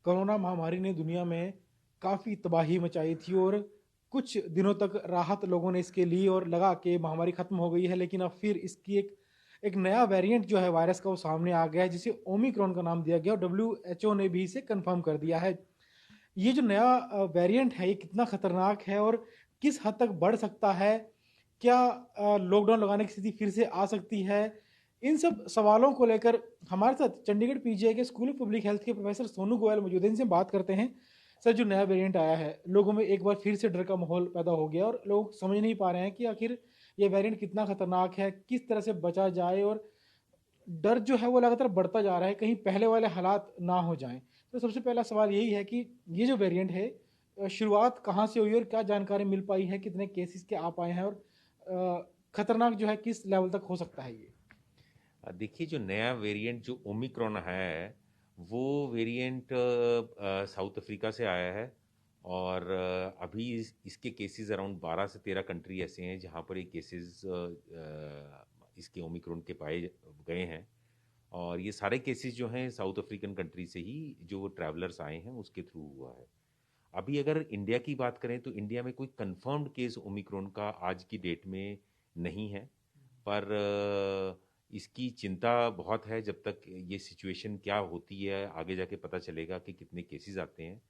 Corona महामारी ने दुनिया में काफ़ी तबाही मचाई थी और कुछ दिनों तक राहत लोगों ने इसके ली और लगा कि महामारी खत्म हो गई है, लेकिन अब फिर इसकी एक एक नया वेरिएंट जो है वायरस का वो सामने आ गया है, जिसे ओमिक्रॉन का नाम दिया गया और डब्ल्यूएचओ ने भी इसे कंफर्म कर दिया है। ये जो नया वेरिएंट है, ये कितना खतरनाक है और किस हद तक बढ़ सकता है? क्या लॉकडाउन लगाने की स्थिति फिर से आ सकती है? इन सब सवालों को लेकर हमारे साथ चंडीगढ़ पीजीआई के स्कूल ऑफ पब्लिक हेल्थ के प्रोफेसर सोनू गोयल मौजूद हैं। इनसे बात करते हैं। सर, जो नया वेरिएंट आया है, लोगों में एक बार फिर से डर का माहौल पैदा हो गया और लोग समझ नहीं पा रहे हैं कि आखिर ये वेरिएंट कितना खतरनाक है, किस तरह से बचा जाए और डर जो है वो लगातार बढ़ता जा रहा है, कहीं पहले वाले हालात ना हो जाएं। तो सबसे पहला सवाल यही है कि ये जो वेरिएंट है, शुरुआत कहाँ से हुई और क्या जानकारी मिल पाई है, कितने केसेस के आ पाए हैं और खतरनाक जो है किस लेवल तक हो सकता है ये? देखिए, जो नया वेरिएंट जो ओमिक्रॉन है, वो वेरिएंट साउथ अफ्रीका से आया है। और अभी इसके केसेस अराउंड 12 से 13 कंट्री ऐसे हैं जहाँ पर ये केसेस इसके ओमिक्रॉन के पाए गए हैं। और ये सारे केसेस जो हैं साउथ अफ्रीकन कंट्री से ही जो ट्रैवलर्स आए हैं उसके थ्रू हुआ है। अभी अगर इंडिया की बात करें तो इंडिया में कोई कंफर्म्ड केस ओमिक्रॉन का आज की डेट में नहीं है। पर इसकी चिंता बहुत है। जब तक ये सिचुएशन क्या होती है आगे जाके पता चलेगा कि कितने केसेस आते हैं।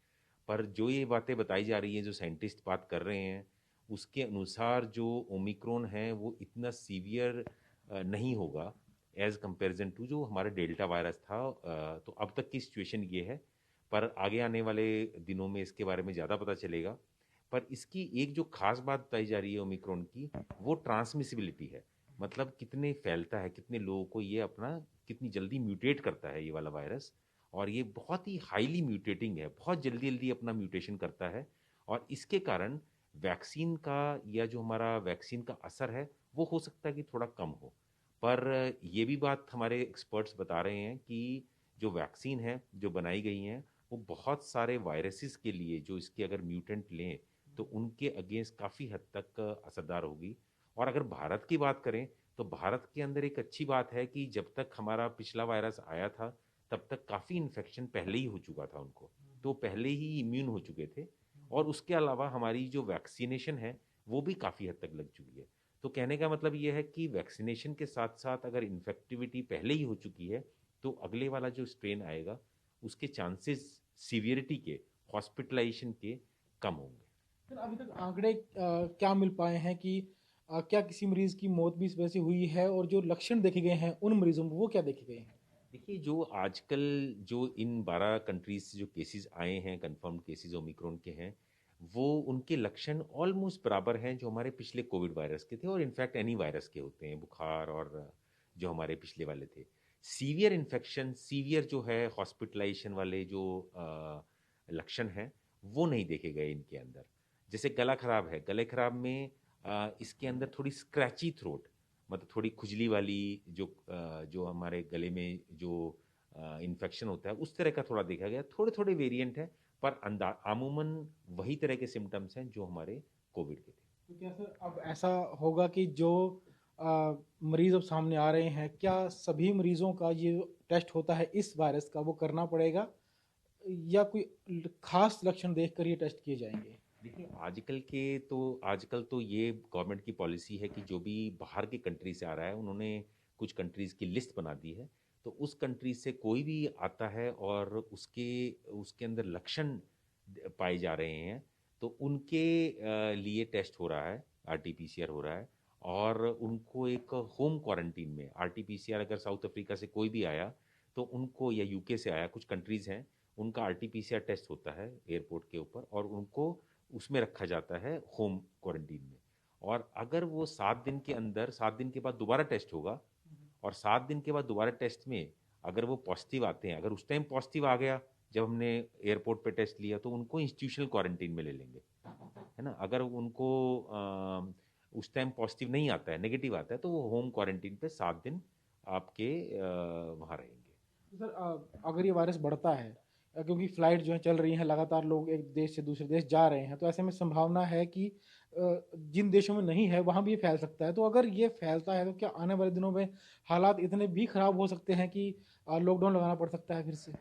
पर जो ये बातें बताई जा रही हैं, जो साइंटिस्ट बात कर रहे हैं, उसके अनुसार जो ओमिक्रॉन है वो इतना सीवियर नहीं होगा एज कंपैरिजन टू जो हमारा डेल्टा वायरस था। तो अब तक की सिचुएशन ये है। पर आगे आने वाले दिनों में इसके बारे में ज़्यादा पता चलेगा। पर इसकी एक जो खास बात बताई जा रही है ओमिक्रॉन की, वो ट्रांसमिसिबिलिटी है। मतलब कितने फैलता है, कितने लोगों को ये अपना कितनी जल्दी म्यूटेट करता है ये वाला वायरस। और ये बहुत ही हाईली म्यूटेटिंग है, बहुत जल्दी जल्दी अपना म्यूटेशन करता है। और इसके कारण वैक्सीन का या जो हमारा वैक्सीन का असर है वो हो सकता है कि थोड़ा कम हो। पर ये भी बात हमारे एक्सपर्ट्स बता रहे हैं कि जो वैक्सीन है जो बनाई गई हैं वो बहुत सारे वायरसेस के लिए जो इसके अगर म्यूटेंट लें तो उनके अगेंस्ट काफ़ी हद तक असरदार होगी। और अगर भारत की बात करें तो भारत के अंदर एक अच्छी बात है कि जब तक हमारा पिछला वायरस आया था तब तक काफ़ी इन्फेक्शन पहले ही हो चुका था उनको। तो पहले ही इम्यून हो चुके थे। और उसके अलावा हमारी जो वैक्सीनेशन है वो भी काफ़ी हद तक लग चुकी है। तो कहने का मतलब ये है कि वैक्सीनेशन के साथ साथ अगर इन्फेक्टिविटी पहले ही हो चुकी है तो अगले वाला जो स्ट्रेन आएगा उसके चांसेस सीवियरिटी के, हॉस्पिटलाइजेशन के, कम होंगे। सर, अभी तक आंकड़े क्या मिल पाए हैं कि क्या किसी मरीज की मौत भी इस वजह से हुई है और जो लक्षण देखे गए हैं उन मरीजों में वो क्या देखे गए हैं? देखिए, जो आजकल जो इन 12 कंट्रीज से जो केसेस आए हैं, कंफर्म्ड केसेस ओमिक्रॉन के हैं, वो उनके लक्षण ऑलमोस्ट बराबर हैं जो हमारे पिछले कोविड वायरस के थे और इनफैक्ट एनी वायरस के होते हैं, बुखार और जो हमारे पिछले वाले थे। सीवियर इन्फेक्शन, सीवियर जो है हॉस्पिटलाइजेशन वाले जो लक्षण हैं वो नहीं देखे गए इनके अंदर। जैसे गला खराब है, गले खराब में इसके अंदर थोड़ी स्क्रैची थ्रोट, मतलब थोड़ी खुजली वाली जो हमारे गले में जो इन्फेक्शन होता है उस तरह का थोड़ा देखा गया। थोड़े थोड़े वेरिएंट हैं पर अमूमन वही तरह के सिम्टम्स हैं जो हमारे कोविड के थे। तो क्या सर अब ऐसा होगा कि जो मरीज अब सामने आ रहे हैं, क्या सभी मरीजों का ये जो टेस्ट होता है इस वायरस का वो करना पड़ेगा या कोई खास लक्षण देखकर ये टेस्ट किए जाएंगे? देखिए, आजकल तो ये गवर्नमेंट की पॉलिसी है कि जो भी बाहर की कंट्री से आ रहा है उन्होंने कुछ कंट्रीज़ की लिस्ट बना दी है। तो उस कंट्री से कोई भी आता है और उसके उसके अंदर लक्षण पाए जा रहे हैं तो उनके लिए टेस्ट हो रहा है, आरटीपीसीआर हो रहा है। और उनको एक होम क्वारंटीन में आरटीपीसीआर, अगर साउथ अफ्रीका से कोई भी आया तो उनको, या यूके से आया, कुछ कंट्रीज़ हैं, उनका आरटीपीसीआर टेस्ट होता है एयरपोर्ट के ऊपर और उनको उसमें रखा जाता है होम क्वारंटीन में। और अगर वो 7 दिन के अंदर, 7 दिन के बाद दोबारा टेस्ट होगा। और 7 दिन के बाद दोबारा टेस्ट में अगर वो पॉजिटिव आते हैं, अगर उस टाइम पॉजिटिव आ गया जब हमने एयरपोर्ट पे टेस्ट लिया, तो उनको इंस्टीट्यूशनल क्वारंटीन में ले लेंगे, है ना। अगर उनको उस टाइम पॉजिटिव नहीं आता है, नेगेटिव आता है, तो वो होम क्वारंटीन पे 7 दिन आपके वहाँ रहेंगे। तो सर, अगर ये वायरस बढ़ता है, क्योंकि फ्लाइट जो है चल रही हैं लगातार, लोग एक देश से दूसरे देश जा रहे हैं, तो ऐसे में संभावना है कि जिन देशों में नहीं है वहाँ भी ये फैल सकता है। तो अगर ये फैलता है तो क्या आने वाले दिनों में हालात इतने भी खराब हो सकते हैं कि लॉकडाउन लगाना पड़ सकता है फिर से?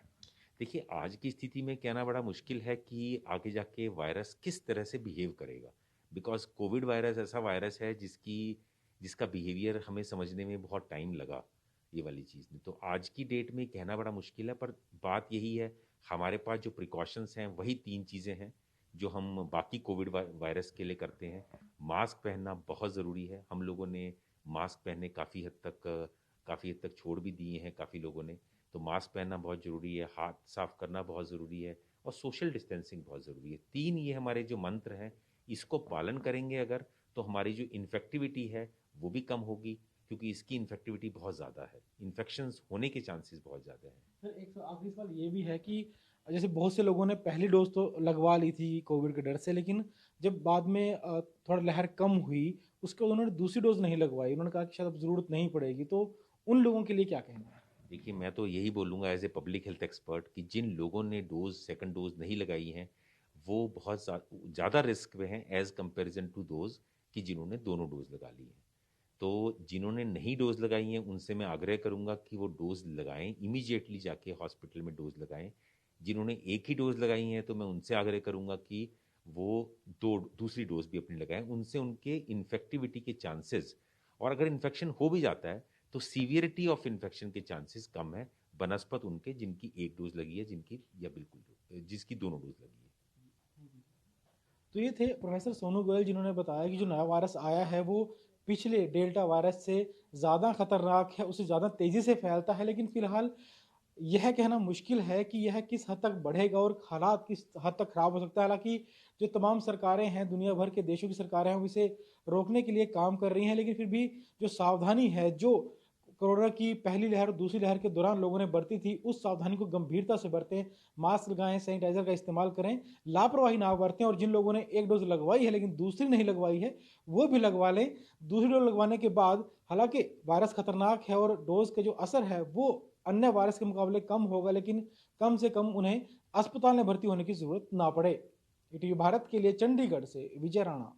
देखिए, आज की स्थिति में कहना बड़ा मुश्किल है कि आगे जाके वायरस किस तरह से बिहेव करेगा। बिकॉज़ कोविड वायरस ऐसा वायरस है जिसका बिहेवियर हमें समझने में बहुत टाइम लगा, ये वाली चीज़ में। तो आज की डेट में कहना बड़ा मुश्किल है, पर बात यही है, हमारे पास जो प्रिकॉशंस हैं, वही 3 चीज़ें हैं, जो हम बाकी कोविड वायरस के लिए करते हैं। मास्क पहनना बहुत ज़रूरी है। हम लोगों ने मास्क पहनने काफ़ी हद तक छोड़ भी दिए हैं काफ़ी लोगों ने। तो मास्क पहनना बहुत ज़रूरी है, हाथ साफ करना बहुत ज़रूरी है और सोशल डिस्टेंसिंग बहुत ज़रूरी है। 3 ये हमारे जो मंत्र हैं, इसको पालन करेंगे अगर, तो हमारी जो इन्फेक्टिविटी है, वो भी कम होगी, क्योंकि इसकी इन्फेक्टिविटी बहुत ज़्यादा है। इन्फेक्शंस होने के चांसेस बहुत ज़्यादा हैं। सर एक आखिरी सवाल ये भी है कि जैसे बहुत से लोगों ने पहली डोज तो लगवा ली थी कोविड के डर से, लेकिन जब बाद में थोड़ा लहर कम हुई, उसके बाद उन्होंने दूसरी डोज नहीं लगवाई, उन्होंने कहा कि शायद अब ज़रूरत नहीं पड़ेगी, तो उन लोगों के लिए क्या कहना है? देखिए, मैं तो यही बोलूँगा as a public health expert कि जिन लोगों ने सेकंड डोज़ नहीं लगाई हैं, वो बहुत ज़्यादा रिस्क में हैं एज़ कंपैरिज़न टू दोज़ कि जिन्होंने दोनों डोज़ लगा ली हैं। तो जिन्होंने नहीं डोज़ लगाई हैं, उनसे मैं आग्रह करूँगा कि वो डोज़ लगाएँ, इमीडिएटली जाके हॉस्पिटल में डोज़ लगाएँ। जिन्होंने एक ही डोज़ लगाई हैं, तो मैं उनसे आग्रह करूँगा कि वो 2 दूसरी डोज़ भी अपनी लगाएँ। उनसे उनके इन्फेक्टिविटी के चांसेस, और अगर इन्फेक्शन हो भी जाता है, तो सीवियरिटी ऑफ इन्फेक्शन के चांसेस कम है बनस्पत उनके जिनकी 1 डोज़ लगी है, जिनकी या बिल्कुल जिसकी दोनों डोज़ लगी है। तो ये थे प्रोफेसर सोनू गोयल, जिन्होंने बताया कि जो नया वायरस आया है वो पिछले डेल्टा वायरस से ज़्यादा खतरनाक है, उससे ज़्यादा तेज़ी से फैलता है, लेकिन फिलहाल यह कहना मुश्किल है कि यह किस हद तक बढ़ेगा और हालात किस हद तक खराब हो सकता है। हालांकि जो तमाम सरकारें हैं, दुनिया भर के देशों की सरकारें हैं, वो इसे रोकने के लिए काम कर रही हैं, लेकिन फिर भी जो सावधानी है, जो कोरोना की पहली लहर और दूसरी लहर के दौरान लोगों ने बरती थी, उस सावधानी को गंभीरता से बरतें। मास्क लगाएं, सैनिटाइजर का इस्तेमाल करें, लापरवाही ना बरतें, और जिन लोगों ने एक डोज लगवाई है लेकिन दूसरी नहीं लगवाई है, वो भी लगवा लें। दूसरी डोज लगवाने के बाद हालांकि वायरस खतरनाक है और डोज का जो असर है वो अन्य वायरस के मुकाबले कम होगा, लेकिन कम से कम उन्हें अस्पताल में भर्ती होने की जरूरत ना पड़े। ईटीवी भारत के लिए चंडीगढ़ से विजय राणा।